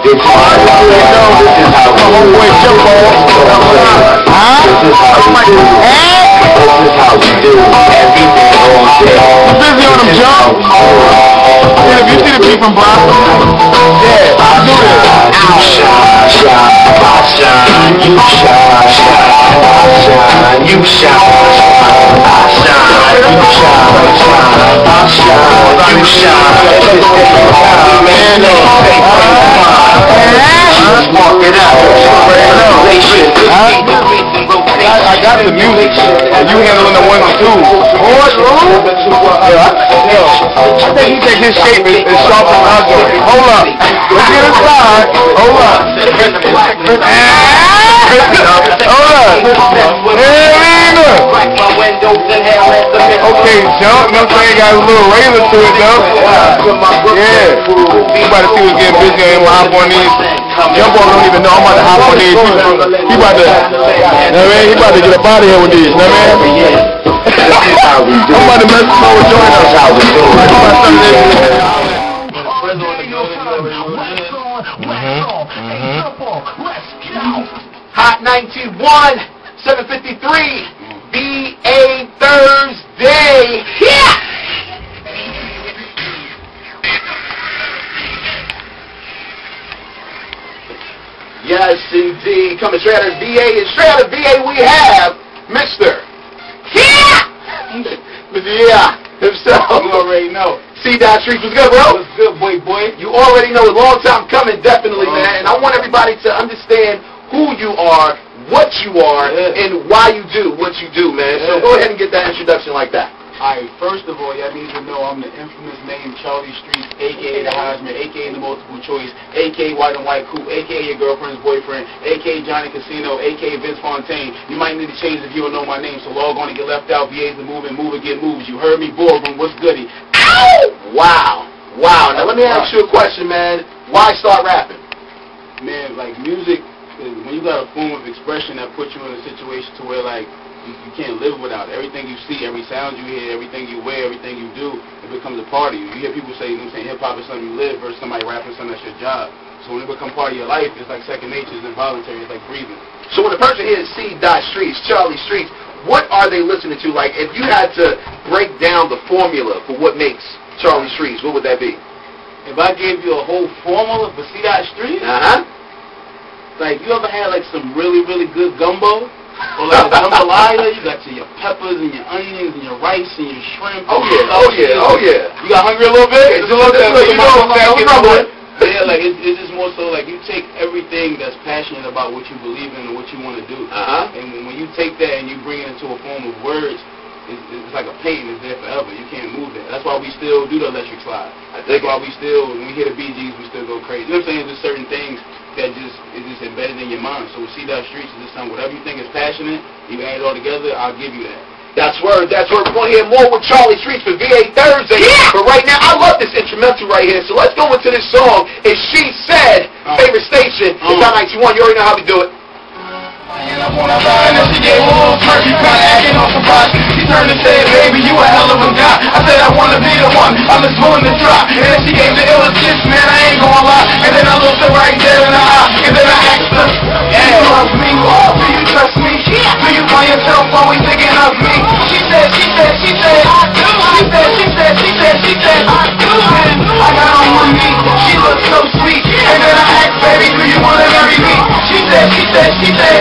This is how we do. My homeboy Jumpoff. This is how we do. This is how we do. Everything on there. You busy on them jump? Yeah, if you see the beat from Boston, yeah, I do this. You shine, shine, I shine. You shine, shine, I shine. You shine, I shine. You shine, shine, I shine. You shine. Man, let's walk it out. I got the music, and you handling the 1 and 2. I think he take his shape is sharper than our joint. Hold up. Let's get inside. Hold up. Hold up. Okay, jump. You know what I'm saying? Got a little razor to it, though. Yeah. You about to see what's getting busy. I'm going to hop on these. Jump on, don't even know. I'm about to hop on these. He about to, you know what I mean? He about to get up out of here with these, you know what I mean? I'm about to mess with someone join us. How we do Hot 91, 753, BA Thursday. Yeah! Yes, indeed. Coming straight out of VA, and straight out of VA we have Mr. Yeah, himself. You already know. C.Streetz, what's good, bro? What's good, boy? You already know. A long time coming, definitely, man. And I want everybody to understand who you are, what you are, and why you do what you do, man. So go ahead and get that introduction like that. Alright, first of all, y'all need to know I'm the infamous name Charlie Streetz, a.k.a. the Heisman, a.k.a. the multiple choice, a.k.a. White and White Coupe, a.k.a. your girlfriend's boyfriend, a.k.a. Johnny Casino, a.k.a. Vince Fontainn. You might need to change if you don't know my name, so log on and get left out. VA's the moving, move and get moves. You heard me, boardroom, what's goody? Ow! Wow. Now let me ask you a question, man. Why start rapping? Man, like music, when you got a form of expression that puts you in a situation to where like, you can't live without it. Everything you see, every sound you hear, everything you wear, everything you do, it becomes a part of you. You hear people say, you know what I'm saying, hip-hop is something you live versus somebody rapping something that's your job. So when it becomes part of your life, it's like second nature, it's involuntary, it's like breathing. So when a person hears C.Streetz, Charlie Streetz, what are they listening to? Like, if you had to break down the formula for what makes Charlie Streetz, what would that be? If I gave you a whole formula for C.Streetz, like, you ever had like some really, really good gumbo? Or like a jambalaya, you got your peppers and your onions and your rice and your shrimp. Oh yeah. You got hungry a little bit? Just a little bit. Yeah, like it's just more so like you take everything that's passionate about what you believe in and what you want to do. And when you take that and you bring it into a form of words, it's like a painting. It's there forever. You can't move that. That's why we still do the electric slide. That's why we still, when we hear the Bee Gees, we still go crazy. You know what I'm saying? There's certain things that is just embedded in your mind. So C.Streetz is just something, whatever you think is passionate, you add it all together, I'll give you that. That's word. We're going to hear more with Charlie Streetz for VA Thursday. Yeah! But right now, I love this instrumental right here. So let's go into this song. It's She Said, favorite station. It's on 91. You already know how we do it. And I wanna lie, and she gave a little smirk, she kinda acting on surprise. She turned and said, baby, you a hell of a guy. I said, I wanna be the one, I'm just willing to try. And then she gave the illest kiss, man, I ain't gonna lie. And then I looked her right there in the eye, and then I asked her, do you love me? Do you trust me? Do you find yourself always thinking of me? She said, I do. She said, I do. I got on one knee, she looked so sweet. And then I asked, baby, do you wanna marry me? She said, I do. She said,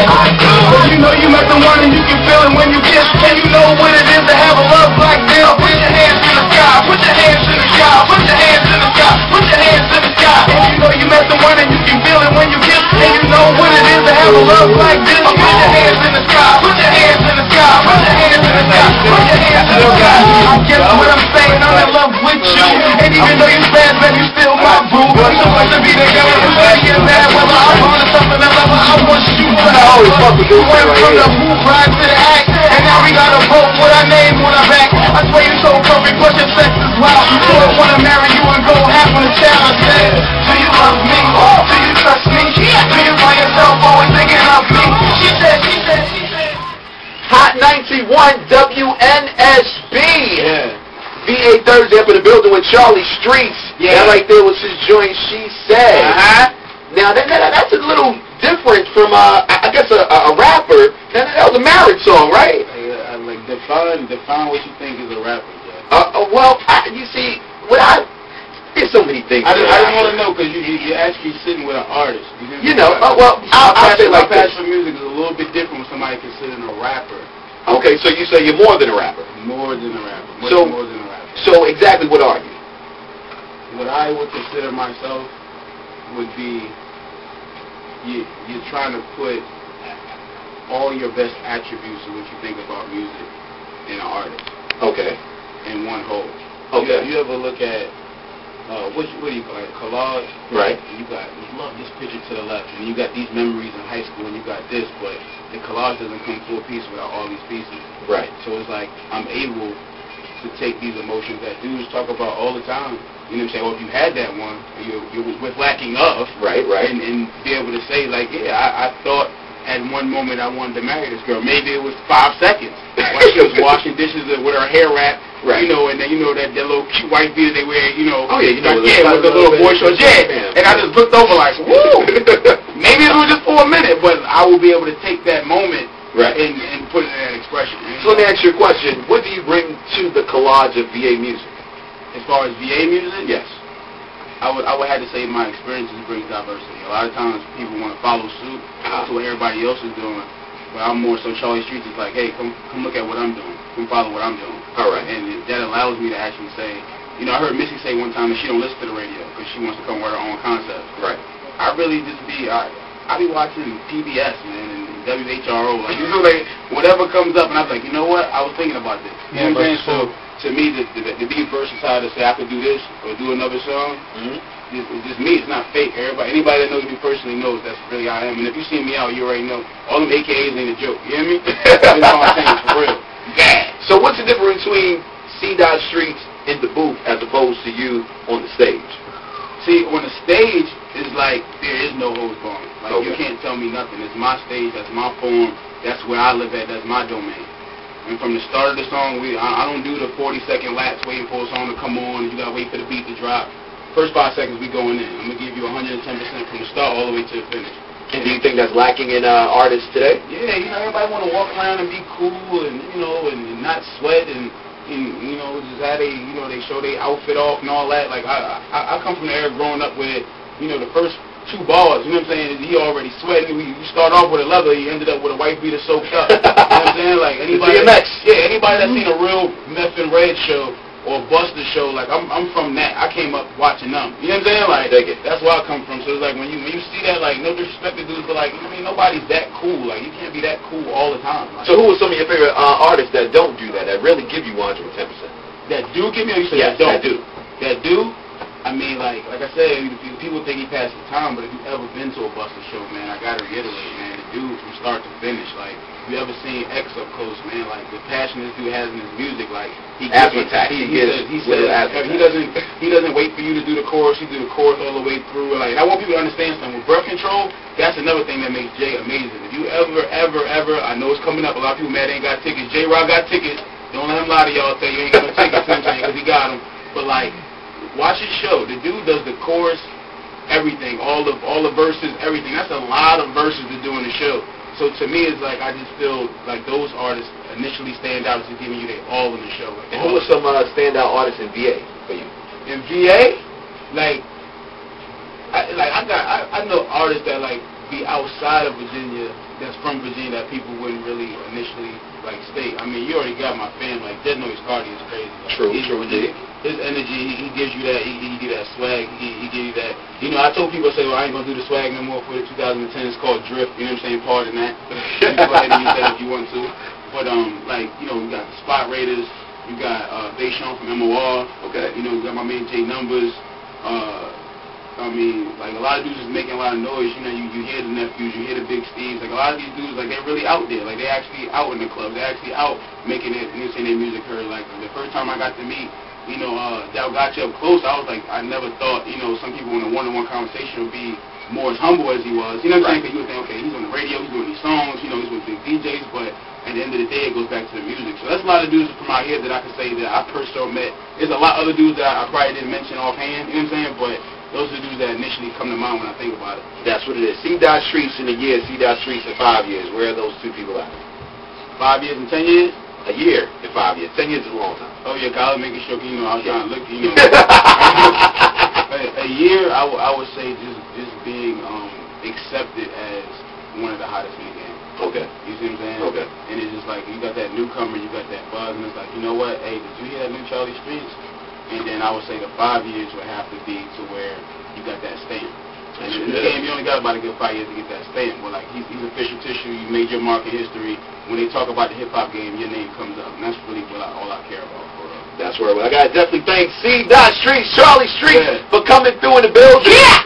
I do. You know you met the one and you can feel it when you kiss. And you know what it is to have a love like this. Put your hands in the sky, put your hands in the sky, put your hands in the sky, put your hands in the sky. And you know you met the one and you can feel it when you kiss. And you know what it is to have a love like this. Put your hands in the sky, put your hands in the sky, put your hands in the sky, put your hands in the sky. I guess what I'm saying, I'm in love with you. And even though you bad, man, you still my boo. We're supposed to be together, we're getting mad. Whether I'm on something else, I want you to know. We went from the hoop ride to the act, and now we got a boat with our name on our back. I swear you so perfect, but your sex is wild. So I wanna marry you and go half on a child. I said, do you love me? Do you trust me? Do you find yourself always thinking of me? She said. Hot 91 WNSB. Yeah. VA Thursday up in the building with Charlie Streetz. Yeah. That right there was his joint, She Said. Now, that's a little different from, I guess, a rapper. That was a marriage song, right? Like, define what you think is a rapper, well, you see, there's so many things. I just want to know, because you're actually sitting with an artist. You know, well, I'll say like my passion for music is a little bit different when somebody considering a rapper. Okay, so you say you're more than a rapper. More than a rapper. Much more than a rapper. So exactly what are you? What I would consider myself would be you're trying to put all your best attributes of what you think about music in an artist. Okay. In one whole. Okay. You ever look at what do you call it? Collage? Right. You love this picture to the left, and you got these memories in high school, and you got this, but the collage doesn't come full piece without all these pieces. Right. So it's like I'm able to take these emotions that dudes talk about all the time. You know what I'm saying? Well, if you had that one, you was lacking of. Right. And be able to say, like, yeah, I thought at one moment I wanted to marry this girl. Maybe it was 5 seconds. While she was washing dishes with her hair wrapped. Right. You know, and then that little cute white beater they wear, you know. Oh, yeah, with the little boy shorts. Yeah. And I just looked over like, woo! Maybe it was just for a minute, but I will be able to take that moment and put it in that expression. So let me ask you a question. What do you bring to the collage of VA music? As far as VA music? Yes. I would have to say my experiences bring diversity. A lot of times people want to follow suit to what everybody else is doing. But I'm more so Charlie Streetz is like, hey, come look at what I'm doing. Come follow what I'm doing. All right. And that allows me to actually say, you know, I heard Missy say one time that she don't listen to the radio because she wants to come with her own concept. Right. I really just I be watching PBS, man, and WHRO. Like, you know, like, whatever comes up, and I'm like, you know what? I was thinking about this. You know what I'm saying? So, to me, to be versatile to say I could do this or do another song, it's just me. It's not fake. Anybody that knows me personally knows that's really how I am. And if you see me out, you already know. All them AKAs ain't a joke. You hear me? That's all I'm saying, for real. Yeah. So what's the difference between Streetz in the booth as opposed to you on the stage? See, on the stage, it's like there is no holds barred. Like, you can't tell me nothing. It's my stage. That's my form. That's where I live at. That's my domain. And from the start of the song, I don't do the 40-second laps waiting for a song to come on. You got to wait for the beat to drop. First 5 seconds, we going in. I'm going to give you 110% from the start all the way to the finish. And do you think that's lacking in artists today? Yeah, you know, everybody want to walk around and be cool and, you know, and not sweat and you know, just how they, you know, they show their outfit off and all that. Like, I come from the era growing up with, you know, the first 2 bars, you know what I'm saying, he already sweating. You start off with a leather, you ended up with a white beater soaked up. You know what I'm saying? Like, anybody that's seen a real Meth and Red show or Buster show, like, I'm from that. I came up watching them. You know what I'm saying? Like, that's where I come from. So it's like, when you see that, like, no disrespect to dudes, but, like, I mean, nobody's that cool. Like, you can't be that cool all the time. Like, so who are some of your favorite artists that don't do that really give you 110%? That do give me, or you say that don't? That do? I mean, like I said, people think he passed the time, but if you've ever been to a Buster show, man, I gotta reiterate, man, the dude from start to finish, like, if you ever seen X up close, man, like, the passion this dude has in his music, like, he doesn't wait for you to do the chorus, he do the chorus all the way through, like, I want people to understand something. With Breath Control, that's another thing that makes Jay amazing. If you ever, I know it's coming up, a lot of people mad ain't got tickets, J-Rock got tickets, don't let him lie to y'all, tell you ain't got no tickets, you know what I'm saying, because he got them, but, like, watch his show. The dude does the chorus, everything, all the verses, everything. That's a lot of verses to do in the show. So to me, it's like I just feel like those artists initially stand out as giving you their all in the show. Like, and who are some standout artists in VA for you? In VA, I know artists that like be outside of Virginia, that's from Virginia, that people wouldn't really initially like state. I mean, you already got my fam. Like, Dead Noise Cardi is crazy. Like, True, indeed. His energy, he gives you that, he gives you that swag, he gives you that. You know, I told people, I say, well, I ain't going to do the swag no more for the 2010. It's called Drift, you know what I'm saying, part in that. You go ahead and use that if you want to. But, like, you know, we got the Spot Raiders, you got Bayshon from MOR, you know, we got my man J Numbers. I mean, like, a lot of dudes is making a lot of noise. You know, you hear the Nephews, you hear the Big Steves. Like, a lot of these dudes, like, they're really out there. Like, they're actually out in the club. They're actually out making it, you know, saying their music heard. Like, the first time I got to meet that got you up close. I was like, I never thought, some people in a one-on-one conversation would be more as humble as he was. You know what I'm saying? Because you would think, okay, he's on the radio, he's doing these songs, he's with big DJs, but at the end of the day, it goes back to the music. So that's a lot of dudes from out here that I can say that I personally met. There's a lot of other dudes that I probably didn't mention offhand, you know what I'm saying? But those are the dudes that initially come to mind when I think about it. That's what it is. C-Streetz in a year, C-Streetz in 5 years. Where are those two people at? 5 years and 10 years? A year in 5 years. 10 years is a long time. Oh, yeah, I was making sure, I was trying to look, a year, I would say just being accepted as one of the hottest in the game. Okay. You see what I'm saying? Okay. And it's just like, you got that newcomer, you got that buzz, and it's like, you know what, hey, did you hear that new Charlie Streetz? And then I would say the 5 years would have to be to where you got that stamp. And in the game, you only got about a good 5 years to get that stamp. But like, he's official tissue, you made your mark in history. When they talk about the hip-hop game, your name comes up. And that's really all I care about for real. That's where I got to definitely thank C-Streetz, Charlie Streetz, for coming through in the building. Yeah!